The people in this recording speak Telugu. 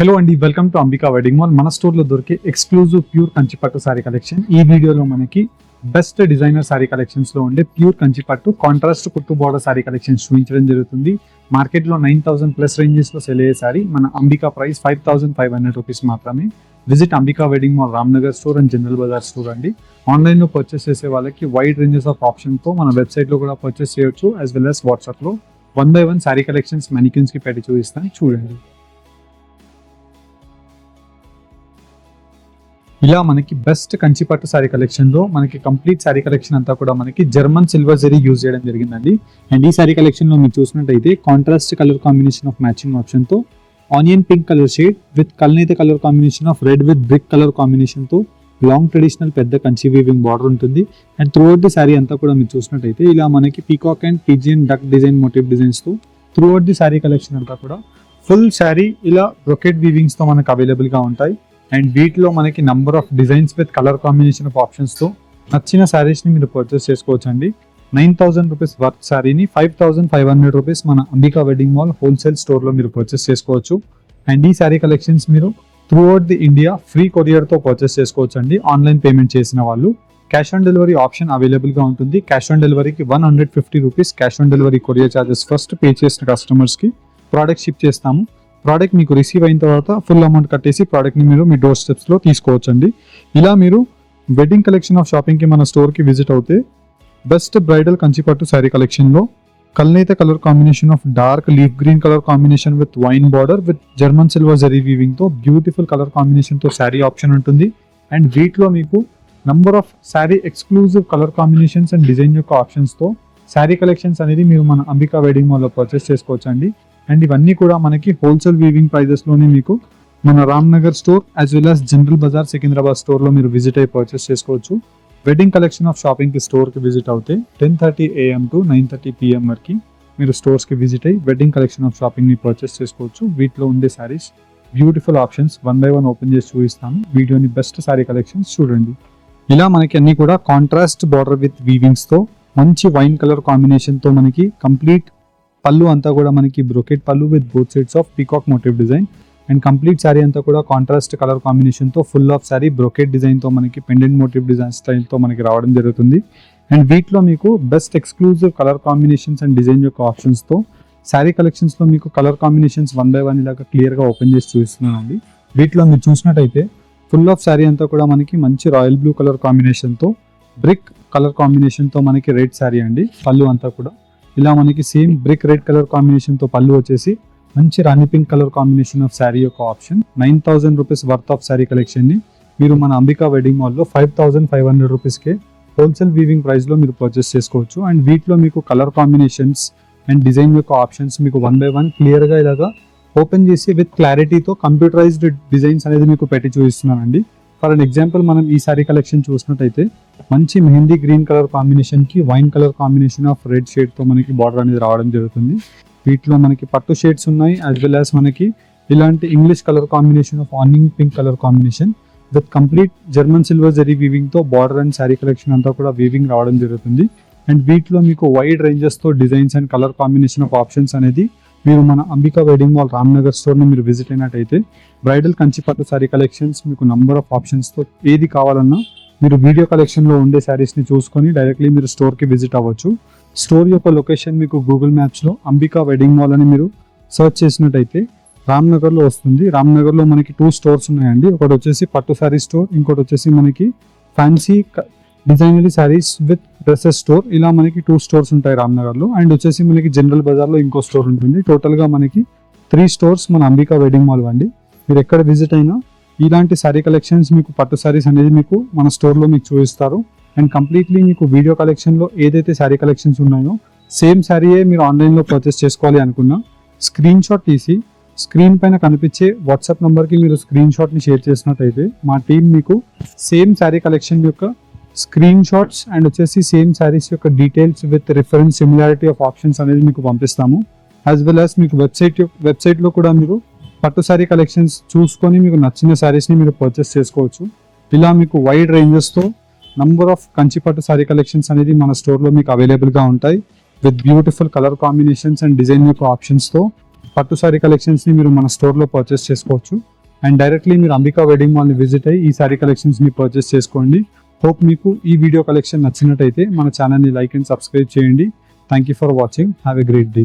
హలో అండి, welcome to Ambika wedding mall. మన స్టోర్ లో దొరికే exclusive pure Kanchipattu sari collection. ఈ వీడియోలో మనకి బెస్ట్ డిజైనర్ సారీ కలెక్షన్స్ లో ఉండే ప్యూర్ కంచిపట్టు కాంట్రాస్ట్ కుట్టు బోర్డర్ సారీ కలెక్షన్స్ చూపించడం జరుగుతుంది. మార్కెట్ లో 9,000 ప్లస్ రేంజెస్ లో సెల్ అయ్యే సారీ మన అంబికా ప్రైస్ 5,500 రూపీస్ మాత్రమే. Visit Ambika wedding mall, Ramnagar store and general bazaar store అండి. ఆన్లైన్ లో పర్చేస్ చేసే వాళ్ళకి వైడ్ రేంజెస్ ఆఫ్ ఆప్షన్ తో మన వెబ్సైట్ లో కూడా పర్చేస్ చేయొచ్చు, యాజ్ వెల్ as వాట్సాప్ లో 1 by 1 సారీ కలెక్షన్స్ మెనిక్యూన్స్ కి పెట్టి చూపిస్తాను, చూడండి. ఇలా మనకి బెస్ట్ కంచిపట్టు సారీ కలెక్షన్ లో మనకి కంప్లీట్ సారీ కలెక్షన్ అంతా కూడా మనకి జర్మన్ సిల్వర్ జరీ యూజ్ చేయడం జరిగిందండి. అండ్ ఈ సారీ కలెక్షన్ లో మీరు చూసినట్టయితే contrast colour combination of matching option తో onion pink colour shade with కల్నేత colour combination of red with brick colour combination తో లాంగ్ ట్రెడిషనల్ పెద్ద కంచి వీవింగ్ బార్డర్ ఉంటుంది. అండ్ త్రూఅవుట్ ది సారీ అంతా కూడా మీరు చూసినట్టయితే ఇలా మనకి peacock and pigeon duck design motif designs తో త్రూఅవుట్ ది సారీ కలెక్షన్ అంతా కూడా ఫుల్ సారీ ఇలా బ్రొకెట్ వీవింగ్స్ తో మనకు అవైలబుల్ గా ఉంటాయి. అండ్ వీటిలో మనకి number of designs with colour combination of options తో నచ్చిన సారీస్ ని మీరు పర్చేస్ చేసుకోవచ్చు అండి. 9,000 రూపీస్ వర్త్ సారీని 5,500 రూపీస్ మన Ambika wedding mall wholesale store లో మీరు పర్చేస్ చేసుకోవచ్చు. అండ్ ఈ సారీ కలెక్షన్స్ మీరు throughout the India free courier తో పర్చేస్ చేసుకోవచ్చు అండి. ఆన్లైన్ పేమెంట్ చేసిన వాళ్ళు cash on delivery option available గా ఉంటుంది. క్యాష్ ఆన్ డెలివరీకి 150 rupees cash on delivery courier charges first pay చేసిన కస్టమర్స్ కి ప్రోడక్ట్ షిప్ చేస్తాము. ప్రోడక్ట్ మీకు రిసీవ్ అయిన తర్వాత ఫుల్ అమౌంట్ కట్టేసి ప్రోడక్ట్ని మీరు మీ డోర్ స్టెప్స్లో తీసుకోవచ్చండి. ఇలా మీరు వెడ్డింగ్ కలెక్షన్ ఆఫ్ షాపింగ్కి మన స్టోర్కి విజిట్ అవుతే బెస్ట్ బ్రైడల్ కంచిపట్టు శారీ కలెక్షన్లో కల్నేత colour combination of dark leaf green colour combination with wine border with German silver zari వీవింగ్తో బ్యూటిఫుల్ కలర్ కాంబినేషన్తో శారీ ఆప్షన్ ఉంటుంది. అండ్ వీటిలో మీకు number of sari exclusive colour combinations and design యొక్క ఆప్షన్స్తో శారీ కలెక్షన్స్ అనేది మీరు మన అంబికా వెడ్డింగ్ మాల్లో పర్చేస్ చేసుకోవచ్చు అండి. అండ్ ఇవన్నీ కూడా మనకి హోల్సేల్ వీవింగ్ ప్రైజెస్ లోనే మీకు మన Ramnagar store as well as general bazaar Secunderabad store లో మీరు విజిట్ అయ్యి పర్చేస్ చేసుకోవచ్చు. వెడ్డింగ్ కలెక్షన్ ఆఫ్ షాపింగ్ కి స్టోర్ కి విజిట్ అవుతే 10:30 AM to 9:30 PM వరకు మీరు స్టోర్స్ కి విజిట్ అయ్యి వెడ్డింగ్ కలెక్షన్ ఆఫ్ షాపింగ్ ని పర్చేస్ చేసుకోవచ్చు. వీటిలో ఉండే saris beautiful options 1 by 1 open చేసి చూపిస్తాను. వీడియోని బెస్ట్ సారీ కలెక్షన్స్ చూడండి. ఇలా మనకి అన్ని కూడా కాంట్రాస్ట్ బార్డర్ విత్ వీవింగ్స్ తో మంచి వైన్ కలర్ కాంబినేషన్ తో మనకి కంప్లీట్ పళ్ళు అంతా కూడా మనకి బ్రోకెట్ పళ్ళు with both sides of peacock motif design. And complete sorry అంతా కూడా కాంట్రాస్ట్ కలర్ కాంబినేషన్ తో full of sorry brocade design తో మనకి పెండెంట్ మోటివ్ డిజైన్ స్టైల్ తో మనకి రావడం జరుగుతుంది. అండ్ వీటిలో మీకు best exclusive colour combinations and design యొక్క ఆప్షన్స్ తో సారీ కలెక్షన్స్ లో మీకు కలర్ కాంబినేషన్స్ 1 by 1 ఇలాగా క్లియర్ గా ఓపెన్ చేసి చూపిస్తున్నానండి. వీటిలో మీరు చూసినట్టయితే ఫుల్ ఆఫ్ సారీ అంతా కూడా మనకి మంచి రాయల్ బ్లూ కలర్ కాంబినేషన్ తో బ్రిక్ కలర్ కాంబినేషన్ తో మనకి రెడ్ సారీ అండి. పళ్ళు అంతా కూడా ఇలా మనకి same brick red colour combination తో పళ్ళు వచ్చేసి మంచి rani pink colour combination of sari యొక్క option. 9,000 rupees worth of sari collection ని మీరు మన అంబికా వెడ్డింగ్ మాల్లో 5,500 రూపీస్కే హోల్సేల్ వీవింగ్ ప్రైస్ లో మీరు పర్చేస్ చేసుకోవచ్చు. అండ్ వీటిలో మీకు కలర్ కాంబినేషన్స్ అండ్ డిజైన్ యొక్క ఆప్షన్స్ మీకు 1 by 1 క్లియర్ గా ఇలాగా ఓపెన్ చేసి విత్ క్లారిటీతో కంప్యూటరైజ్డ్ డిజైన్స్ అనేది మీకు పెట్టి చూపిస్తున్నానండి. ఫర్ అన్ ఎగ్జాంపుల్ మనం ఈ సారీ కలెక్షన్ చూసినట్టయితే మంచి మెహందీ గ్రీన్ కలర్ కాంబినేషన్ కి wine colour combination of red shade తో మనకి బార్డర్ అనేది రావడం జరుగుతుంది. వీటిలో మనకి పట్టు షేడ్స్ ఉన్నాయి, యాజ్ వెల్ యాజ్ మనకి ఇలాంటి English colour combination of onion pink colour combination with complete German silver zari weaving తో బార్డర్ అండ్ శారీ కలెక్షన్ అంతా కూడా వీవింగ్ రావడం జరుగుతుంది. అండ్ వీటిలో మీకు వైడ్ రేంజెస్ తో designs and colour combination of options అనేది మీరు మన Ambika wedding mall Ramnagar store ని మీరు విజిట్ అయినట్టయితే బ్రైడల్ కంచిపట్టు సారీ కలెక్షన్స్ మీకు నంబర్ ఆఫ్ ఆప్షన్స్ తో ఏది కావాలన్నా మీరు వీడియో కలెక్షన్ లో ఉండే శారీస్ ని చూసుకొని డైరెక్ట్లీ మీరు స్టోర్ కి విజిట్ అవ్వచ్చు. స్టోర్ యొక్క లొకేషన్ మీకు గూగుల్ మ్యాప్స్ లో అంబికా వెడ్డింగ్ మాల్ అని మీరు సర్చ్ చేసినట్టయితే రామ్నగర్ లో వస్తుంది. రామ్నగర్ లో మనకి 2 స్టోర్స్ ఉన్నాయండి. ఒకటి వచ్చేసి పట్టు సారీ స్టోర్, ఇంకోటి వచ్చేసి మనకి fancy designery saris with dresses store. ఇలా మనకి 2 స్టోర్స్ ఉంటాయి రామ్నగర్ లో. అండ్ వచ్చేసి మనకి జనరల్ బజార్ లో ఇంకో స్టోర్ ఉంటుంది. టోటల్ గా మనకి 3 స్టోర్స్ మన అంబికా వెడ్డింగ్ మాల్ అండి. మీరు ఎక్కడ విజిట్ అయినా ఇలాంటి సారీ కలెక్షన్స్ మీకు పట్టు సారీస్ అనేది మీకు మన స్టోర్ లో మీకు చూపిస్తారు. అండ్ కంప్లీట్లీ మీకు వీడియో కలెక్షన్ లో ఏదైతే సారీ కలెక్షన్స్ ఉన్నాయో సేమ్ సారీయే మీరు ఆన్లైన్ లో పర్చేస్ చేసుకోవాలి అనుకున్నా స్క్రీన్ షాట్ తీసి స్క్రీన్ పైన కనిపించే వాట్సాప్ నంబర్ కి మీరు స్క్రీన్ షాట్ ని షేర్ చేసినట్టయితే మా టీం మీకు సేమ్ సారీ కలెక్షన్ యొక్క స్క్రీన్ షాట్స్ అండ్ వచ్చేసి సేమ్ సారీస్ యొక్క details with reference similarity of options అనేది మీకు పంపిస్తాము. యాజ్ వెల్ యాజ్ మీకు వెబ్సైట్ లో కూడా మీరు పట్టు సారీ కలెక్షన్స్ చూసుకొని మీకు నచ్చిన సారీస్ ని మీరు పర్చేస్ చేసుకోవచ్చు. ఇలా మీకు వైడ్ రేంజెస్ తో number of Kanchipattu sorry collections అనేది మన స్టోర్ లో మీకు అవైలబుల్ గా ఉంటాయి with beautiful colour combinations and design యొక్క ఆప్షన్స్ తో పట్టు సారీ కలెక్షన్స్ని మీరు మన స్టోర్లో పర్చేస్ చేసుకోవచ్చు. అండ్ డైరెక్ట్లీ మీరు అంబికా వెడ్డింగ్ మాల్ని విజిట్ అయ్యి ఈ సారీ కలెక్షన్స్ని పర్చేస్ చేసుకోండి. హోప్ మీకు ఈ వీడియో కలెక్షన్ నచ్చినట్టయితే మన ఛానల్ని లైక్ అండ్ సబ్స్క్రైబ్ చేయండి. Thank you for watching. Have a great day.